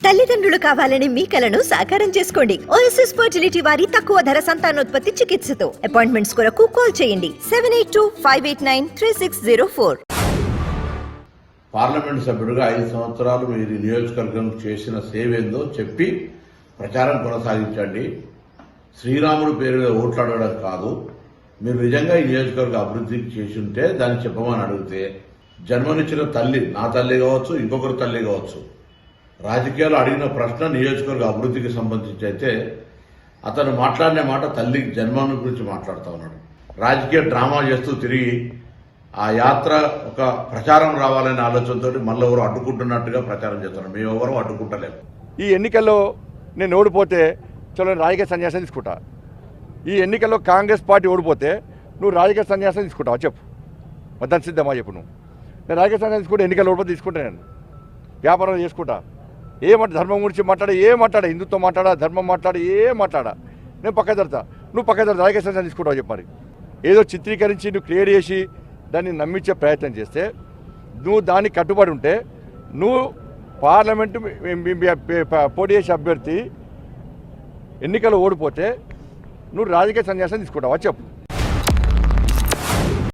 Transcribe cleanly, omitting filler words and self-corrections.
తల్లిదండ్రులు కావాలని మీ కలను సాకారం చేసుకోండి. ఓఎస్ఎస్ ఫర్టిలిటీ వారి తక్కువ ధర సంతానోత్పత్తి చికిత్సతో అపాయింట్మెంట్స్ కొరకు కాల్ చేయండి 7825893604. పార్లమెంట్ సభ్యుడిగా 5 సంవత్సరాలు మీరు నియోజకవర్గం చేసిన సేవ ఏందో చెప్పి ప్రచారం కొనసాగించండి. శ్రీరాముడు పేరు మీద ఓట్లు అడగడం కాదు. మీరు నిజంగా ఈ నియోజకవర్గ అభివృద్ధికి చేసి ఉంటే దాన్ని చెప్పమని అడిగితే, జన్మనిచ్చిన తల్లి, నా తల్లి కావచ్చు, ఇంకొకరి తల్లి కావచ్చు, రాజకీయాలు అడిగిన ప్రశ్న నియోజకవర్గ అభివృద్ధికి సంబంధించి అయితే అతను మాట్లాడిన మాట తల్లి జన్మను గురించి మాట్లాడుతూ ఉన్నాడు. రాజకీయ డ్రామా చేస్తూ తిరిగి ఆ యాత్ర ఒక ప్రచారం రావాలనే ఆలోచనతో మళ్ళీ ఎవరు అడ్డుకుంటున్నట్టుగా ప్రచారం చేస్తున్నారు. మేము ఎవరు అడ్డుకుంటలేము. ఈ ఎన్నికల్లో నేను ఓడిపోతే చలో రాజకీయ సన్యాసం తీసుకుంటా. ఈ ఎన్నికల్లో కాంగ్రెస్ పార్టీ ఓడిపోతే నువ్వు రాజకీయ సన్యాసం తీసుకుంటావా చెప్పు. వద్దని సిద్ధమా చెప్పు. నేను రాజకీయ సన్యాసం తీసుకుంటే ఎన్నికల్లో ఓడిపోతే తీసుకుంటా. నేను వ్యాపారం చేసుకుంటా. ధర్మం గురించి మాట్లాడా, హిందుత్వం మాట్లాడా, ధర్మం మాట్లాడా, మాట్లాడా, నేను పక్క జరుగుతా. నువ్వు పక్క జరుగుతా రాజకీయ సన్యాసం తీసుకుంటావు చెప్పాలి. ఏదో చిత్రీకరించి నువ్వు క్రియేట్ చేసి దాన్ని నమ్మించే ప్రయత్నం చేస్తే, నువ్వు దానికి కట్టుబడి ఉంటే, నువ్వు పార్లమెంటు పోటీ చేసే అభ్యర్థి ఎన్నికలు ఓడిపోతే నువ్వు రాజకీయ సన్యాసం తీసుకుంటావా చెప్పు.